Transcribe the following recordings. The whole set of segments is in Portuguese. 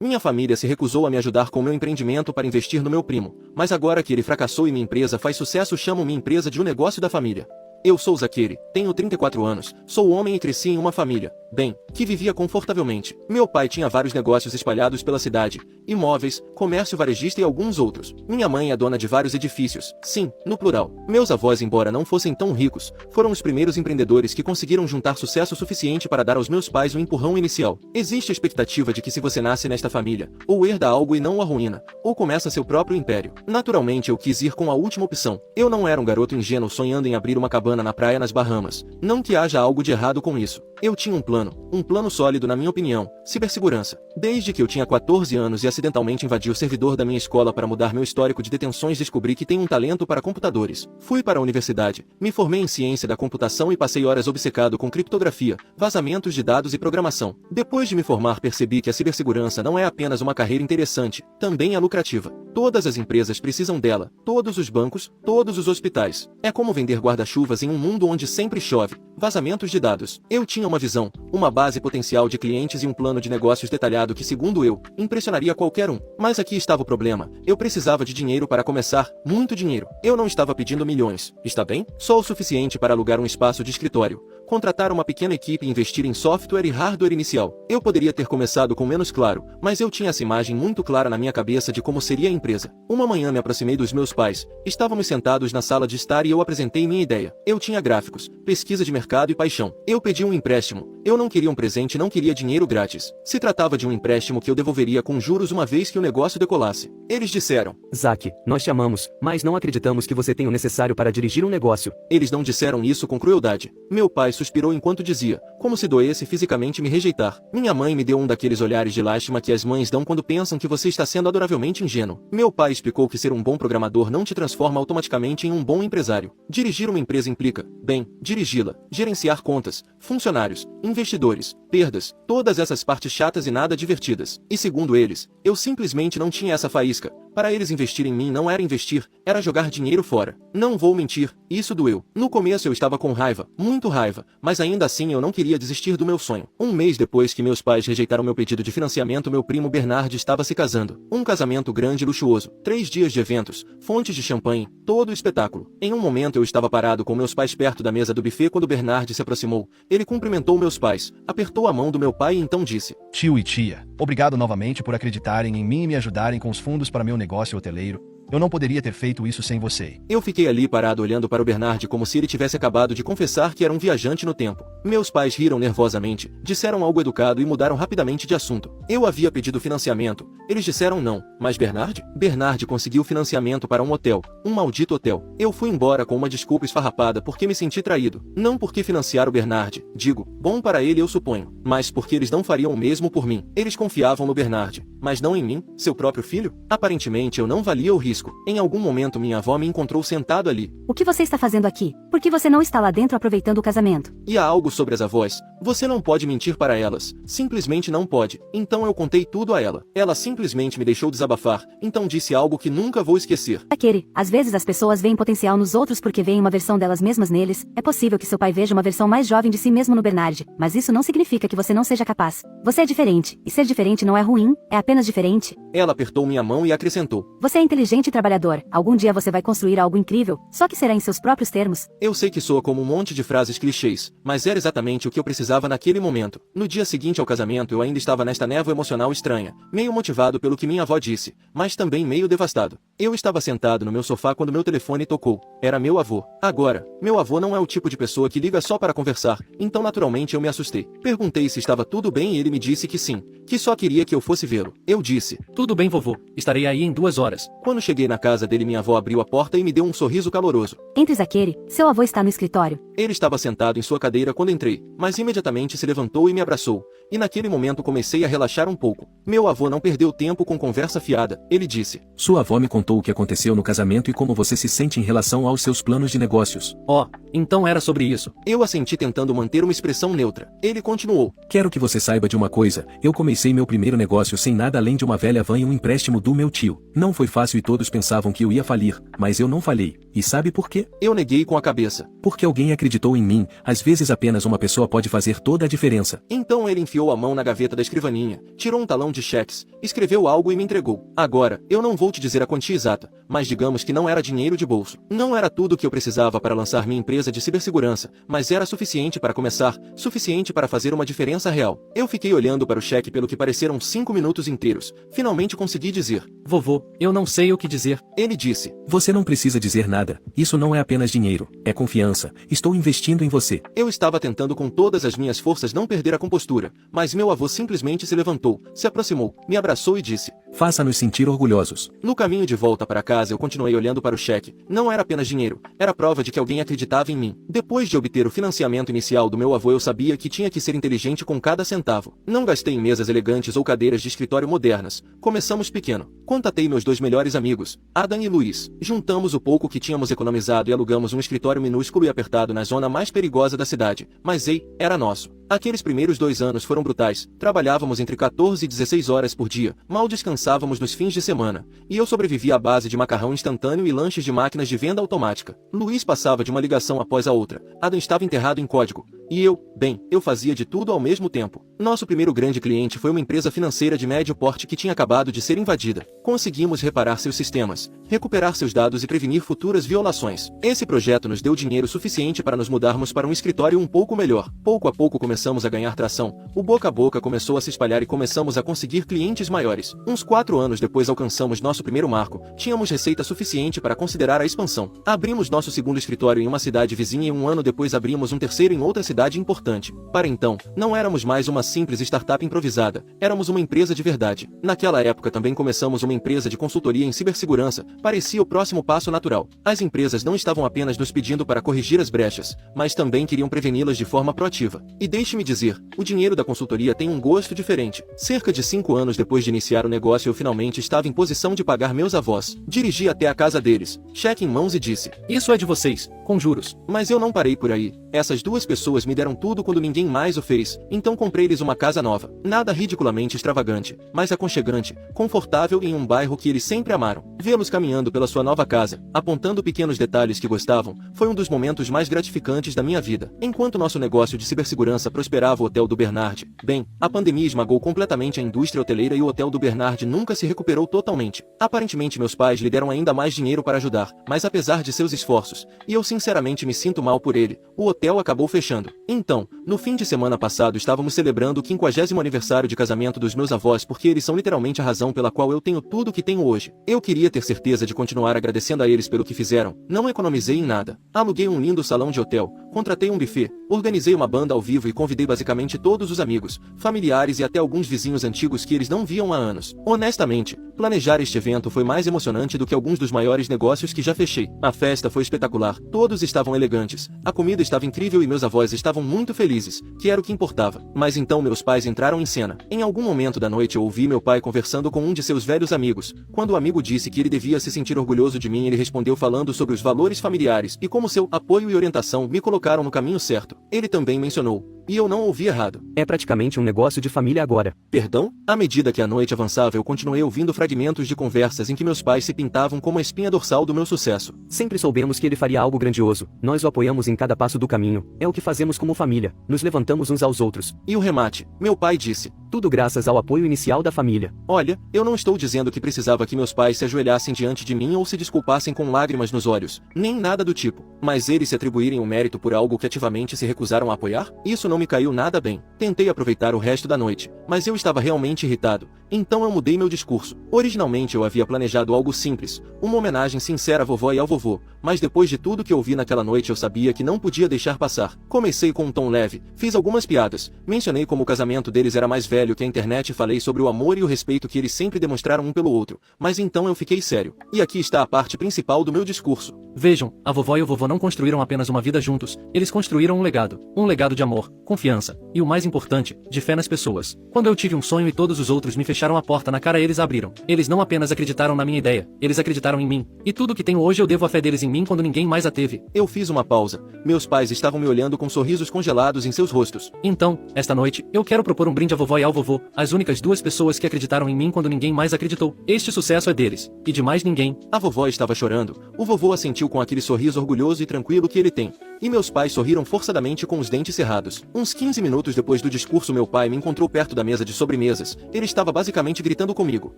Minha família se recusou a me ajudar com meu empreendimento para investir no meu primo, mas agora que ele fracassou e minha empresa faz sucesso, chamo minha empresa de um negócio da família. Eu sou Zakeri, tenho 34 anos, sou homem e cresci em uma família, bem, que vivia confortavelmente. Meu pai tinha vários negócios espalhados pela cidade, imóveis, comércio varejista e alguns outros. Minha mãe é dona de vários edifícios, sim, no plural. Meus avós, embora não fossem tão ricos, foram os primeiros empreendedores que conseguiram juntar sucesso suficiente para dar aos meus pais um empurrão inicial. Existe a expectativa de que se você nasce nesta família, ou herda algo e não o arruína, ou começa seu próprio império. Naturalmente eu quis ir com a última opção. Eu não era um garoto ingênuo sonhando em abrir uma cabana na praia nas Bahamas. Não que haja algo de errado com isso. Eu tinha um plano sólido na minha opinião, cibersegurança. Desde que eu tinha 14 anos e acidentalmente invadi o servidor da minha escola para mudar meu histórico de detenções, descobri que tenho um talento para computadores. Fui para a universidade, me formei em ciência da computação e passei horas obcecado com criptografia, vazamentos de dados e programação. Depois de me formar, percebi que a cibersegurança não é apenas uma carreira interessante, também é lucrativa. Todas as empresas precisam dela, todos os bancos, todos os hospitais. É como vender guarda-chuvas em um mundo onde sempre chove. Vazamentos de dados. Eu tinha uma visão, uma base potencial de clientes e um plano de negócios detalhado que, segundo eu, impressionaria qualquer um. Mas aqui estava o problema. Eu precisava de dinheiro para começar, muito dinheiro. Eu não estava pedindo milhões, está bem? Só o suficiente para alugar um espaço de escritório, contratar uma pequena equipe e investir em software e hardware inicial. Eu poderia ter começado com menos, claro, mas eu tinha essa imagem muito clara na minha cabeça de como seria a empresa. Uma manhã me aproximei dos meus pais. Estávamos sentados na sala de estar e eu apresentei minha ideia. Eu tinha gráficos, pesquisa de mercado e paixão. Eu pedi um empréstimo. Eu não queria um presente, não queria dinheiro grátis. Se tratava de um empréstimo que eu devolveria com juros uma vez que o negócio decolasse. Eles disseram: Zak, nós te amamos, mas não acreditamos que você tem o necessário para dirigir um negócio. Eles não disseram isso com crueldade. Meu pai suspirou enquanto dizia, como se doesse fisicamente me rejeitar. Minha mãe me deu um daqueles olhares de lástima que as mães dão quando pensam que você está sendo adoravelmente ingênuo. Meu pai explicou que ser um bom programador não te transforma automaticamente em um bom empresário. Dirigir uma empresa implica, bem, dirigi-la, gerenciar contas, funcionários, investidores, perdas, todas essas partes chatas e nada divertidas. E segundo eles, eu simplesmente não tinha essa faísca. Para eles, investir em mim não era investir, era jogar dinheiro fora. Não vou mentir, isso doeu. No começo eu estava com raiva, muito raiva, mas ainda assim eu não queria desistir do meu sonho. Um mês depois que meus pais rejeitaram meu pedido de financiamento, meu primo Bernard estava se casando. Um casamento grande e luxuoso, 3 dias de eventos, fontes de champanhe, todo o espetáculo. Em um momento eu estava parado com meus pais perto da mesa do buffet quando Bernard se aproximou. Ele cumprimentou meus pais, apertou a mão do meu pai e então disse: Tio e tia, obrigado novamente por acreditarem em mim e me ajudarem com os fundos para meu negócio hoteleiro. Eu não poderia ter feito isso sem você. Eu fiquei ali parado olhando para o Bernard como se ele tivesse acabado de confessar que era um viajante no tempo. Meus pais riram nervosamente, disseram algo educado e mudaram rapidamente de assunto. Eu havia pedido financiamento. Eles disseram não. Mas Bernard? Bernard conseguiu financiamento para um hotel. Um maldito hotel. Eu fui embora com uma desculpa esfarrapada porque me senti traído. Não porque financiar o Bernard. Digo, bom para ele eu suponho. Mas porque eles não fariam o mesmo por mim. Eles confiavam no Bernard, mas não em mim, seu próprio filho? Aparentemente eu não valia o risco. Em algum momento minha avó me encontrou sentado ali. O que você está fazendo aqui? Por que você não está lá dentro aproveitando o casamento? E há algo sobre as avós. Você não pode mentir para elas. Simplesmente não pode. Então eu contei tudo a ela. Ela simplesmente me deixou desabafar. Então disse algo que nunca vou esquecer. Zakeri, às vezes as pessoas veem potencial nos outros porque veem uma versão delas mesmas neles. É possível que seu pai veja uma versão mais jovem de si mesmo no Bernard, mas isso não significa que você não seja capaz. Você é diferente, e ser diferente não é ruim, é apenas diferente. Ela apertou minha mão e acrescentou: Você é inteligente e trabalhador. Algum dia você vai construir algo incrível, só que será em seus próprios termos. Eu sei que soa como um monte de frases clichês, mas era exatamente o que eu precisava naquele momento. No dia seguinte ao casamento eu ainda estava nesta névoa emocional estranha, meio motivado pelo que minha avó disse, mas também meio devastado. Eu estava sentado no meu sofá quando meu telefone tocou. Era meu avô. Agora, meu avô não é o tipo de pessoa que liga só para conversar, então naturalmente eu me assustei. Perguntei se estava tudo bem e ele me disse que sim, que só queria que eu fosse vê-lo. Eu disse: Tudo bem, vovô, estarei aí em 2 horas. Quando cheguei na casa dele, minha avó abriu a porta e me deu um sorriso caloroso. Entre, Zakeri, seu avô está no escritório. Ele estava sentado em sua cadeira quando entrei, mas imediatamente se levantou e me abraçou. E naquele momento comecei a relaxar um pouco. Meu avô não perdeu tempo com conversa fiada. Ele disse: Sua avó me contou o que aconteceu no casamento e como você se sente em relação aos seus planos de negócios. Oh, então era sobre isso. Eu assenti tentando manter uma expressão neutra. Ele continuou: Quero que você saiba de uma coisa, eu comecei meu primeiro negócio sem nada além de uma velha van e um empréstimo do meu tio. Não foi fácil e todos pensavam que eu ia falir, mas eu não falhei. E sabe por quê? Eu neguei com a cabeça. Porque alguém acreditou em mim. Às vezes apenas uma pessoa pode fazer toda a diferença. Então ele enfiou a mão na gaveta da escrivaninha, tirou um talão de cheques, escreveu algo e me entregou. Agora, eu não vou te dizer a quantia exata, mas digamos que não era dinheiro de bolso. Não era tudo o que eu precisava para lançar minha empresa de cibersegurança, mas era suficiente para começar, suficiente para fazer uma diferença real. Eu fiquei olhando para o cheque pelo que pareceram 5 minutos inteiros. Finalmente consegui dizer: Vovô, eu não sei o que dizer. Ele disse: Você não precisa dizer nada. Isso não é apenas dinheiro, é confiança. Estou investindo em você. Eu estava tentando com todas as minhas forças não perder a compostura, mas meu avô simplesmente se levantou, se aproximou, me abraçou e disse: Faça-nos sentir orgulhosos. No caminho de volta para casa eu continuei olhando para o cheque. Não era apenas dinheiro, era prova de que alguém acreditava em mim. Depois de obter o financiamento inicial do meu avô, eu sabia que tinha que ser inteligente com cada centavo. Não gastei em mesas elegantes ou cadeiras de escritório modernas. Começamos pequeno. Contatei meus 2 melhores amigos, Adam e Luiz. Juntamos o pouco que tínhamos economizado e alugamos um escritório minúsculo e apertado na zona mais perigosa da cidade. Mas ei, era nosso. Aqueles primeiros 2 anos foram brutais. Trabalhávamos entre 14 e 16 horas por dia, mal descansávamos nos fins de semana. E eu sobrevivia à base de macarrão instantâneo e lanches de máquinas de venda automática. Luiz passava de uma ligação após a outra. Adam estava enterrado em código. E eu fazia de tudo ao mesmo tempo. Nosso primeiro grande cliente foi uma empresa financeira de médio porte que tinha acabado de ser invadida. Conseguimos reparar seus sistemas, recuperar seus dados e prevenir futuras violações. Esse projeto nos deu dinheiro suficiente para nos mudarmos para um escritório um pouco melhor. Pouco a pouco começamos a ganhar tração. O boca a boca começou a se espalhar e começamos a conseguir clientes maiores. Uns 4 anos depois alcançamos nosso primeiro marco. Tínhamos receita suficiente para considerar a expansão. Abrimos nosso segundo escritório em uma cidade vizinha e 1 ano depois abrimos um terceiro em outra cidade importante. Para então, não éramos mais uma simples startup improvisada. Éramos uma empresa de verdade. Naquela época também começamos uma empresa de consultoria em cibersegurança. Parecia o próximo passo natural. As empresas não estavam apenas nos pedindo para corrigir as brechas, mas também queriam preveni-las de forma proativa. E deixe-me dizer, o dinheiro da consultoria tem um gosto diferente. Cerca de 5 anos depois de iniciar o negócio eu finalmente estava em posição de pagar meus avós. Dirigi até a casa deles, cheque em mãos e disse: Isso é de vocês, com juros. Mas eu não parei por aí. Essas 2 pessoas me deram tudo quando ninguém mais o fez, então comprei-lhes uma casa nova. Nada ridiculamente extravagante, mas aconchegante, confortável e em um bairro que eles sempre amaram. Vê-los caminhando pela sua nova casa, apontando pequenos detalhes que gostavam, foi um dos momentos mais gratificantes da minha vida. Enquanto nosso negócio de cibersegurança prosperava, o Hotel do Bernard, bem, a pandemia esmagou completamente a indústria hoteleira e o Hotel do Bernard nunca se recuperou totalmente. Aparentemente meus pais lhe deram ainda mais dinheiro para ajudar, mas apesar de seus esforços, e eu sinceramente me sinto mal por ele, o hotel acabou fechando. Então, no fim de semana passado estávamos celebrando o 50º aniversário de casamento dos meus avós porque eles são literalmente a razão pela qual eu tenho tudo o que tenho hoje. Eu queria ter certeza de continuar agradecendo a eles pelo que fizeram. Não economizei em nada. Aluguei um lindo salão de hotel, contratei um buffet, organizei uma banda ao vivo e convidei basicamente todos os amigos, familiares e até alguns vizinhos antigos que eles não viam há anos. Honestamente, planejar este evento foi mais emocionante do que alguns dos maiores negócios que já fechei. A festa foi espetacular, todos estavam elegantes, a comida estava incrível e meus avós estavam muito felizes, que era o que importava. Mas então meus pais entraram em cena. Em algum momento da noite eu ouvi meu pai conversando com um de seus velhos amigos. Quando o amigo disse que ele devia se sentir orgulhoso de mim, ele respondeu falando sobre os valores familiares e como seu apoio e orientação me colocaram no caminho certo. Ele também mencionou, e eu não ouvi errado: É praticamente um negócio de família agora. Perdão? À medida que a noite avançava eu continuei ouvindo fragmentos de conversas em que meus pais se pintavam como a espinha dorsal do meu sucesso. Sempre soubemos que ele faria algo grandioso. Nós o apoiamos em cada passo do caminho. É o que fazemos como família. Nos levantamos uns aos outros. E o remate? Meu pai disse: Tudo graças ao apoio inicial da família. Olha, eu não estou dizendo que precisava que meus pais se ajoelhassem diante de mim ou se desculpassem com lágrimas nos olhos, nem nada do tipo. Mas eles se atribuírem o mérito por algo que ativamente se recusaram a apoiar? Isso não me caiu nada bem. Tentei aproveitar o resto da noite, mas eu estava realmente irritado. Então eu mudei meu discurso. Originalmente eu havia planejado algo simples, uma homenagem sincera à vovó e ao vovô, mas depois de tudo que ouvi naquela noite eu sabia que não podia deixar passar. Comecei com um tom leve, fiz algumas piadas, mencionei como o casamento deles era mais velho que a internet e falei sobre o amor e o respeito que eles sempre demonstraram um pelo outro, mas então eu fiquei sério. E aqui está a parte principal do meu discurso. Vejam, a vovó e o vovô não construíram apenas uma vida juntos, eles construíram um legado de amor, confiança, e o mais importante, de fé nas pessoas. Quando eu tive um sonho e todos os outros me fecharam a porta na cara, eles abriram. Eles não apenas acreditaram na minha ideia, eles acreditaram em mim. E tudo que tenho hoje eu devo à fé deles em mim quando ninguém mais a teve. Eu fiz uma pausa. Meus pais estavam me olhando com sorrisos congelados em seus rostos. Então, esta noite, eu quero propor um brinde à vovó e ao vovô, as únicas 2 pessoas que acreditaram em mim quando ninguém mais acreditou. Este sucesso é deles, e de mais ninguém. A vovó estava chorando. O vovô assentiu com aquele sorriso orgulhoso e tranquilo que ele tem. e meus pais sorriram forçadamente com os dentes cerrados. Uns 15 minutos depois do discurso, meu pai me encontrou perto da mesa de sobremesas. Ele estava basicamente gritando comigo.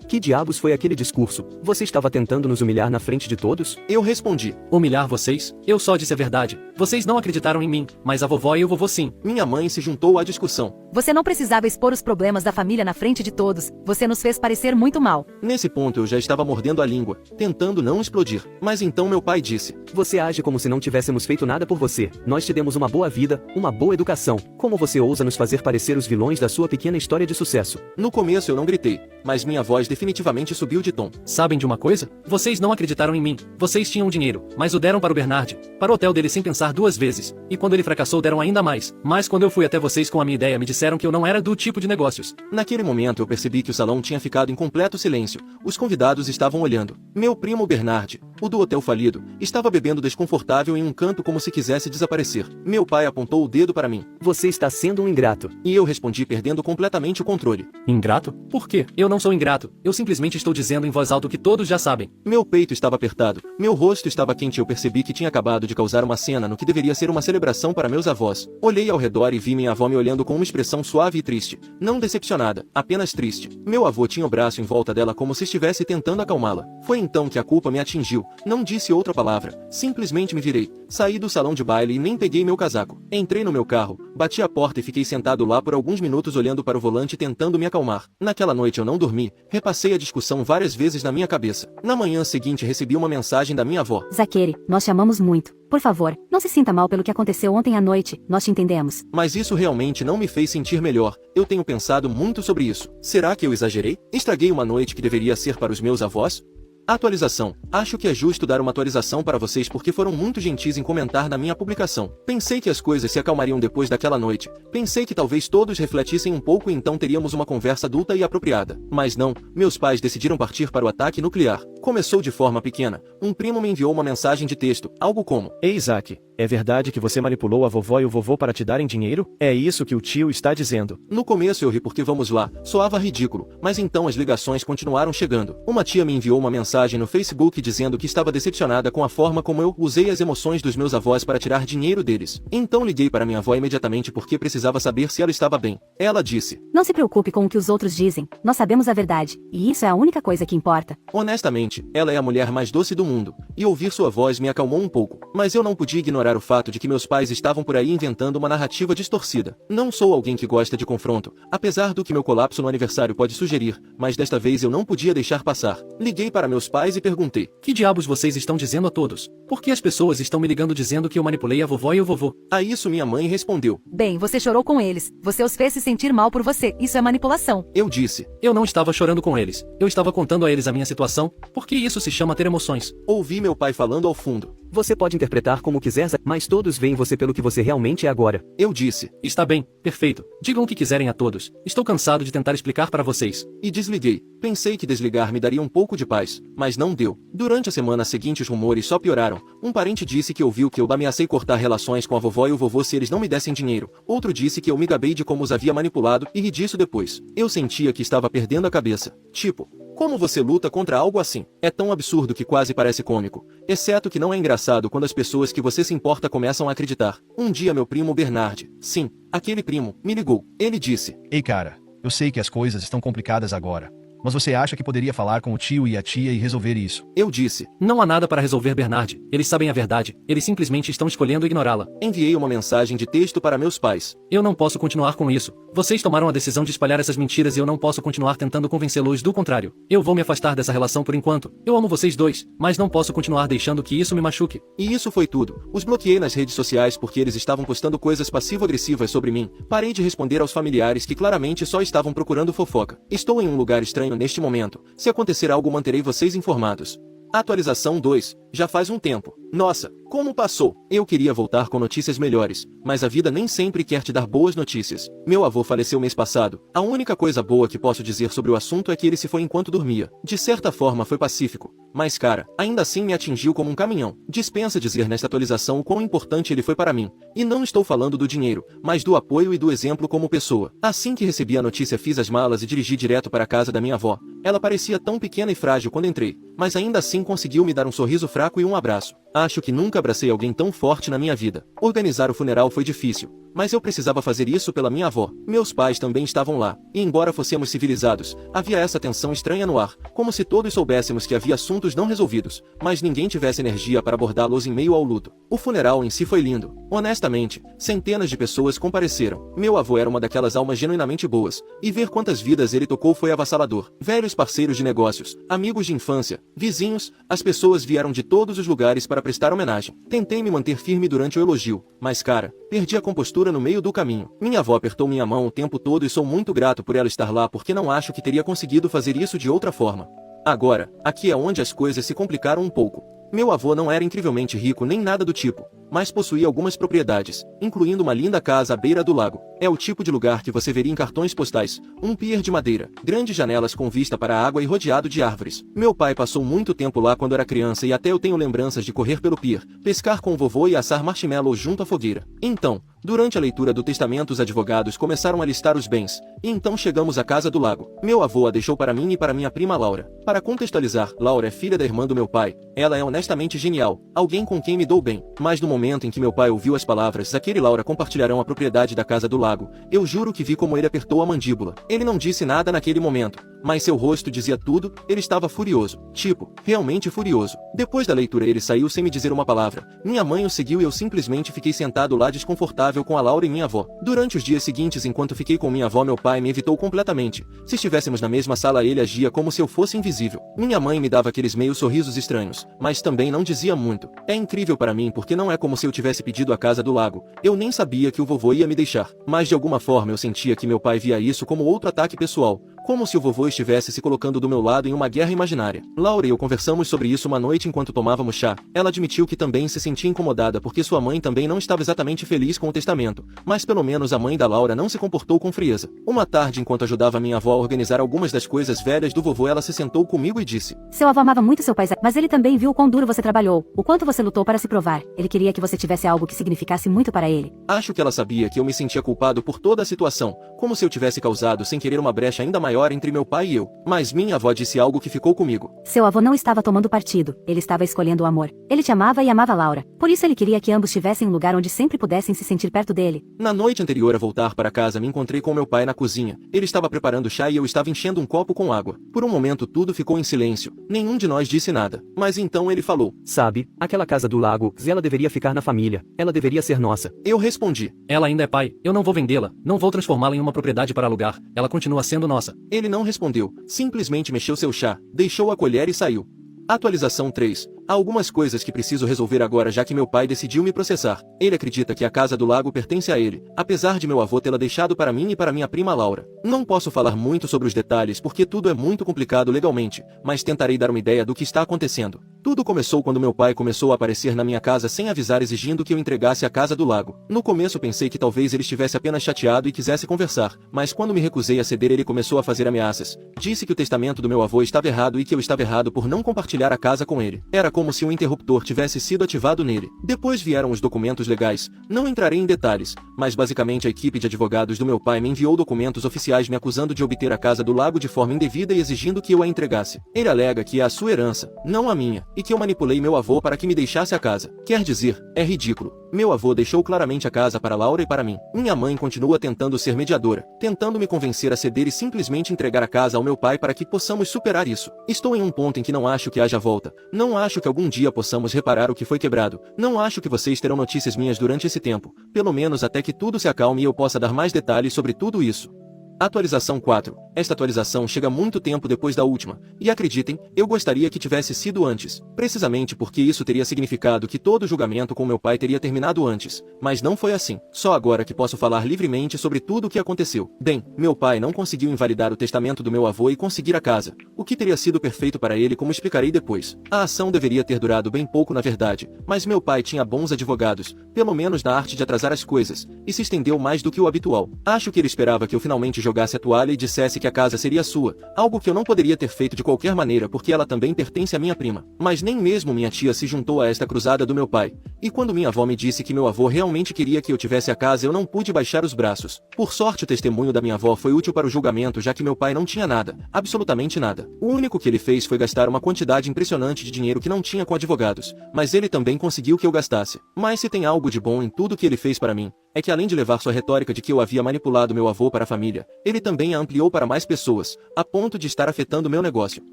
Que diabos foi aquele discurso? Você estava tentando nos humilhar na frente de todos? Eu respondi. Humilhar vocês? Eu só disse a verdade. Vocês não acreditaram em mim, mas a vovó e o vovô sim. Minha mãe se juntou à discussão. Você não precisava expor os problemas da família na frente de todos. Você nos fez parecer muito mal. Nesse ponto eu já estava mordendo a língua, tentando não explodir. Mas então meu pai disse. Você age como se não tivéssemos feito nada por você. Nós te demos uma boa vida, uma boa educação. Como você ousa nos fazer parecer os vilões da sua pequena história de sucesso? No começo eu não gritei, mas minha voz definitivamente subiu de tom. Sabem de uma coisa? Vocês não acreditaram em mim. Vocês tinham dinheiro, mas o deram para o Bernard, para o hotel dele sem pensar duas vezes. E quando ele fracassou deram ainda mais. Mas quando eu fui até vocês com a minha ideia me disseram que eu não era do tipo de negócios. Naquele momento eu percebi que o salão tinha ficado em completo silêncio. Os convidados estavam olhando. Meu primo Bernard, o do hotel falido, estava bebendo desconfortável em um canto como se quisesse desaparecer. Meu pai apontou o dedo para mim. Você está sendo um ingrato. E eu respondi perdendo completamente o controle. Ingrato? Por quê? Eu não sou ingrato. Eu simplesmente estou dizendo em voz alta o que todos já sabem. Meu peito estava apertado. Meu rosto estava quente e eu percebi que tinha acabado de causar uma cena no que deveria ser uma celebração para meus avós. Olhei ao redor e vi minha avó me olhando com uma expressão suave e triste. Não decepcionada, apenas triste. Meu avô tinha o braço em volta dela como se estivesse tentando acalmá-la. Foi então que a culpa me atingiu. Não disse outra palavra. Simplesmente me virei. Saí do salão de baile e nem peguei meu casaco. Entrei no meu carro, bati a porta e fiquei sentado lá por alguns minutos olhando para o volante tentando me acalmar. Naquela noite eu não dormi. Repassei a discussão várias vezes na minha cabeça. Na manhã seguinte recebi uma mensagem da minha avó. Zakeri, nós te amamos muito. Por favor, não se sinta mal pelo que aconteceu ontem à noite, nós te entendemos. Mas isso realmente não me fez sentir melhor. Eu tenho pensado muito sobre isso. Será que eu exagerei? Estraguei uma noite que deveria ser para os meus avós? Atualização. Acho que é justo dar uma atualização para vocês porque foram muito gentis em comentar na minha publicação. Pensei que as coisas se acalmariam depois daquela noite. Pensei que talvez todos refletissem um pouco e então teríamos uma conversa adulta e apropriada. Mas não, meus pais decidiram partir para o ataque nuclear. Começou de forma pequena. Um primo me enviou uma mensagem de texto, algo como: Ei, Isaac, é verdade que você manipulou a vovó e o vovô para te darem dinheiro? É isso que o tio está dizendo. No começo eu ri porque vamos lá, soava ridículo, mas então as ligações continuaram chegando. Uma tia me enviou uma mensagem no Facebook dizendo que estava decepcionada com a forma como eu usei as emoções dos meus avós para tirar dinheiro deles. Então liguei para minha avó imediatamente porque precisava saber se ela estava bem. Ela disse: Não se preocupe com o que os outros dizem, nós sabemos a verdade, e isso é a única coisa que importa. Honestamente, ela é a mulher mais doce do mundo, e ouvir sua voz me acalmou um pouco. Mas eu não podia ignorar o fato de que meus pais estavam por aí inventando uma narrativa distorcida. Não sou alguém que gosta de confronto, apesar do que meu colapso no aniversário pode sugerir, mas desta vez eu não podia deixar passar. Liguei para meus pais e perguntei: Que diabos vocês estão dizendo a todos? Por que as pessoas estão me ligando dizendo que eu manipulei a vovó e o vovô? A isso minha mãe respondeu: Bem, você chorou com eles. Você os fez se sentir mal por você. Isso é manipulação. Eu disse: Eu não estava chorando com eles. Eu estava contando a eles a minha situação, porque isso se chama ter emoções. Ouvi meu pai falando ao fundo. Você pode interpretar como quiser, mas todos veem você pelo que você realmente é agora. Eu disse: Está bem, perfeito. Digam o que quiserem a todos. Estou cansado de tentar explicar para vocês. E desliguei. Pensei que desligar me daria um pouco de paz, mas não deu. Durante a semana seguinte os rumores só pioraram. Um parente disse que ouviu que eu ameacei cortar relações com a vovó e o vovô se eles não me dessem dinheiro. Outro disse que eu me gabei de como os havia manipulado e ri disso depois. Eu sentia que estava perdendo a cabeça. Tipo, como você luta contra algo assim? É tão absurdo que quase parece cômico. Exceto que não é engraçado quando as pessoas que você se importa começam a acreditar. Um dia meu primo Bernard, sim, aquele primo, me ligou. Ele disse: Ei cara, eu sei que as coisas estão complicadas agora. Mas você acha que poderia falar com o tio e a tia e resolver isso? Eu disse: Não há nada para resolver, Bernard. Eles sabem a verdade. Eles simplesmente estão escolhendo ignorá-la. Enviei uma mensagem de texto para meus pais. Eu não posso continuar com isso. Vocês tomaram a decisão de espalhar essas mentiras e eu não posso continuar tentando convencê-los do contrário. Eu vou me afastar dessa relação por enquanto. Eu amo vocês dois, mas não posso continuar deixando que isso me machuque. E isso foi tudo. Os bloqueei nas redes sociais porque eles estavam postando coisas passivo-agressivas sobre mim. Parei de responder aos familiares que claramente só estavam procurando fofoca. Estou em um lugar estranho neste momento. Se acontecer algo, manterei vocês informados. Atualização 2. Já faz um tempo. Nossa, como passou? Eu queria voltar com notícias melhores, mas a vida nem sempre quer te dar boas notícias. Meu avô faleceu mês passado. A única coisa boa que posso dizer sobre o assunto é que ele se foi enquanto dormia. De certa forma foi pacífico. Mas cara, ainda assim me atingiu como um caminhão. Dispensa dizer nesta atualização o quão importante ele foi para mim. E não estou falando do dinheiro, mas do apoio e do exemplo como pessoa. Assim que recebi a notícia fiz as malas e dirigi direto para a casa da minha avó. Ela parecia tão pequena e frágil quando entrei, mas ainda assim conseguiu me dar um sorriso fraco e um abraço. Acho que nunca abracei alguém tão forte na minha vida. Organizar o funeral foi difícil, mas eu precisava fazer isso pela minha avó. Meus pais também estavam lá, e embora fossemos civilizados, havia essa tensão estranha no ar, como se todos soubéssemos que havia assuntos não resolvidos, mas ninguém tivesse energia para abordá-los em meio ao luto. O funeral em si foi lindo. Honestamente, centenas de pessoas compareceram. Meu avô era uma daquelas almas genuinamente boas, e ver quantas vidas ele tocou foi avassalador. Velhos parceiros de negócios, amigos de infância, vizinhos, as pessoas vieram de todos os lugares para prestar homenagem. Tentei me manter firme durante o elogio, mas cara, perdi a compostura no meio do caminho. Minha avó apertou minha mão o tempo todo e sou muito grato por ela estar lá porque não acho que teria conseguido fazer isso de outra forma. Agora, aqui é onde as coisas se complicaram um pouco. Meu avô não era incrivelmente rico nem nada do tipo, mas possuía algumas propriedades, incluindo uma linda casa à beira do lago. É o tipo de lugar que você veria em cartões postais, um pier de madeira, grandes janelas com vista para a água e rodeado de árvores. Meu pai passou muito tempo lá quando era criança e até eu tenho lembranças de correr pelo pier, pescar com o vovô e assar marshmallows junto à fogueira. Então, durante a leitura do testamento os advogados começaram a listar os bens, e então chegamos à casa do lago. Meu avô a deixou para mim e para minha prima Laura. Para contextualizar, Laura é filha da irmã do meu pai. Ela é honestamente genial, alguém com quem me dou bem. Mas no momento em que meu pai ouviu as palavras Zaquer e Laura compartilharão a propriedade da casa do lago, eu juro que vi como ele apertou a mandíbula. Ele não disse nada naquele momento, mas seu rosto dizia tudo. Ele estava furioso, tipo, realmente furioso. Depois da leitura ele saiu sem me dizer uma palavra. Minha mãe o seguiu e eu simplesmente fiquei sentado lá desconfortável com a Laura e minha avó. Durante os dias seguintes enquanto fiquei com minha avó meu pai me evitou completamente. Se estivéssemos na mesma sala ele agia como se eu fosse invisível. Minha mãe me dava aqueles meio sorrisos estranhos, mas também não dizia muito. É incrível para mim porque não é como se eu tivesse pedido a casa do lago. Eu nem sabia que o vovô ia me deixar. Mas de alguma forma eu sentia que meu pai via isso como outro ataque pessoal. Como se o vovô estivesse se colocando do meu lado em uma guerra imaginária. Laura e eu conversamos sobre isso uma noite enquanto tomávamos chá. Ela admitiu que também se sentia incomodada porque sua mãe também não estava exatamente feliz com o testamento, mas pelo menos a mãe da Laura não se comportou com frieza. Uma tarde enquanto ajudava minha avó a organizar algumas das coisas velhas do vovô ela se sentou comigo e disse: Seu avô amava muito seu pai, mas ele também viu o quão duro você trabalhou, o quanto você lutou para se provar. Ele queria que você tivesse algo que significasse muito para ele. Acho que ela sabia que eu me sentia culpado por toda a situação, como se eu tivesse causado sem querer uma brecha ainda maior entre meu pai e eu. Mas minha avó disse algo que ficou comigo. Seu avô não estava tomando partido, ele estava escolhendo o amor. Ele te amava e amava Laura. Por isso ele queria que ambos tivessem um lugar onde sempre pudessem se sentir perto dele. Na noite anterior a voltar para casa me encontrei com meu pai na cozinha. Ele estava preparando chá e eu estava enchendo um copo com água. Por um momento tudo ficou em silêncio. Nenhum de nós disse nada. Mas então ele falou: Sabe, aquela casa do lago, ela deveria ficar na família. Ela deveria ser nossa. Eu respondi: Ela ainda é pai, eu não vou vendê-la, não vou transformá-la em uma propriedade para alugar, ela continua sendo nossa. Ele não respondeu, simplesmente mexeu seu chá, deixou a colher e saiu. Atualização 3. Há algumas coisas que preciso resolver agora já que meu pai decidiu me processar. Ele acredita que a casa do lago pertence a ele, apesar de meu avô tê-la deixado para mim e para minha prima Laura. Não posso falar muito sobre os detalhes porque tudo é muito complicado legalmente, mas tentarei dar uma ideia do que está acontecendo. Tudo começou quando meu pai começou a aparecer na minha casa sem avisar exigindo que eu entregasse a casa do lago. No começo pensei que talvez ele estivesse apenas chateado e quisesse conversar, mas quando me recusei a ceder ele começou a fazer ameaças. Disse que o testamento do meu avô estava errado e que eu estava errado por não compartilhar a casa com ele. Era como se um interruptor tivesse sido ativado nele. Depois vieram os documentos legais. Não entrarei em detalhes, mas basicamente a equipe de advogados do meu pai me enviou documentos oficiais me acusando de obter a casa do lago de forma indevida e exigindo que eu a entregasse. Ele alega que é a sua herança, não a minha, e que eu manipulei meu avô para que me deixasse a casa. Quer dizer, é ridículo. Meu avô deixou claramente a casa para Laura e para mim. Minha mãe continua tentando ser mediadora, tentando me convencer a ceder e simplesmente entregar a casa ao meu pai para que possamos superar isso. Estou em um ponto em que não acho que haja volta. Não acho que algum dia possamos reparar o que foi quebrado. Não acho que vocês terão notícias minhas durante esse tempo, pelo menos até que tudo se acalme e eu possa dar mais detalhes sobre tudo isso. Atualização 4. Esta atualização chega muito tempo depois da última, e acreditem, eu gostaria que tivesse sido antes, precisamente porque isso teria significado que todo o julgamento com meu pai teria terminado antes, mas não foi assim. Só agora que posso falar livremente sobre tudo o que aconteceu. Bem, meu pai não conseguiu invalidar o testamento do meu avô e conseguir a casa, o que teria sido perfeito para ele como explicarei depois. A ação deveria ter durado bem pouco na verdade, mas meu pai tinha bons advogados, pelo menos na arte de atrasar as coisas, e se estendeu mais do que o habitual. Acho que ele esperava que eu finalmente jogasse a toalha e dissesse que a casa seria sua, algo que eu não poderia ter feito de qualquer maneira porque ela também pertence à minha prima. Mas nem mesmo minha tia se juntou a esta cruzada do meu pai. E quando minha avó me disse que meu avô realmente queria que eu tivesse a casa, eu não pude baixar os braços. Por sorte, o testemunho da minha avó foi útil para o julgamento, já que meu pai não tinha nada, absolutamente nada. O único que ele fez foi gastar uma quantidade impressionante de dinheiro que não tinha com advogados, mas ele também conseguiu que eu gastasse. Mas se tem algo de bom em tudo que ele fez para mim, é que além de levar sua retórica de que eu havia manipulado meu avô para a família, ele também a ampliou para mais pessoas, a ponto de estar afetando meu negócio.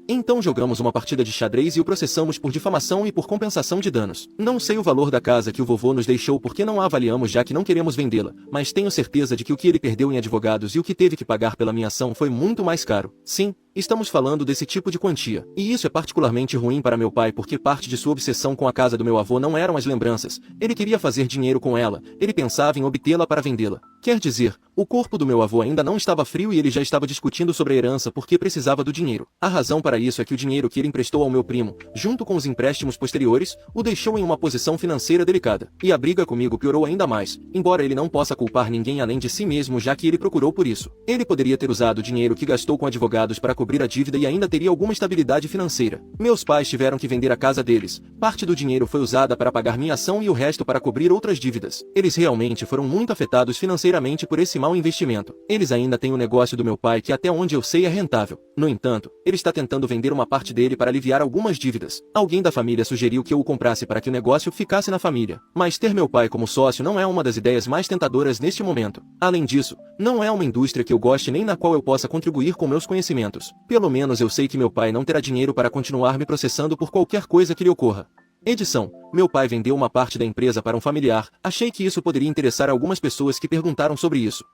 Então jogamos uma partida de xadrez e o processamos por difamação e por compensação de danos. Não sei o valor da casa que o vovô nos deixou porque não a avaliamos, já que não queremos vendê-la, mas tenho certeza de que o que ele perdeu em advogados e o que teve que pagar pela minha ação foi muito mais caro. Sim, estamos falando desse tipo de quantia. E isso é particularmente ruim para meu pai porque parte de sua obsessão com a casa do meu avô não eram as lembranças. Ele queria fazer dinheiro com ela, ele pensava em obtê-la para vendê-la. Quer dizer, o corpo do meu avô ainda não estava frio e ele já estava discutindo sobre a herança porque precisava do dinheiro. A razão para isso é que o dinheiro que ele emprestou ao meu primo, junto com os empréstimos posteriores, o deixou em uma posição financeira delicada. E a briga comigo piorou ainda mais, embora ele não possa culpar ninguém além de si mesmo, já que ele procurou por isso. Ele poderia ter usado o dinheiro que gastou com advogados para cobrir a dívida e ainda teria alguma estabilidade financeira. Meus pais tiveram que vender a casa deles. Parte do dinheiro foi usada para pagar minha ação e o resto para cobrir outras dívidas. Eles realmente foram muito afetados financeiramente por esse mau investimento. Eles ainda têm o negócio do meu pai que até onde eu sei é rentável. No entanto, ele está tentando vender uma parte dele para aliviar algumas dívidas. Alguém da família sugeriu que eu o comprasse para que o negócio ficasse na família. Mas ter meu pai como sócio não é uma das ideias mais tentadoras neste momento. Além disso, não é uma indústria que eu goste nem na qual eu possa contribuir com meus conhecimentos. Pelo menos eu sei que meu pai não terá dinheiro para continuar me processando por qualquer coisa que lhe ocorra. Edição: meu pai vendeu uma parte da empresa para um familiar. Achei que isso poderia interessar algumas pessoas que perguntaram sobre isso.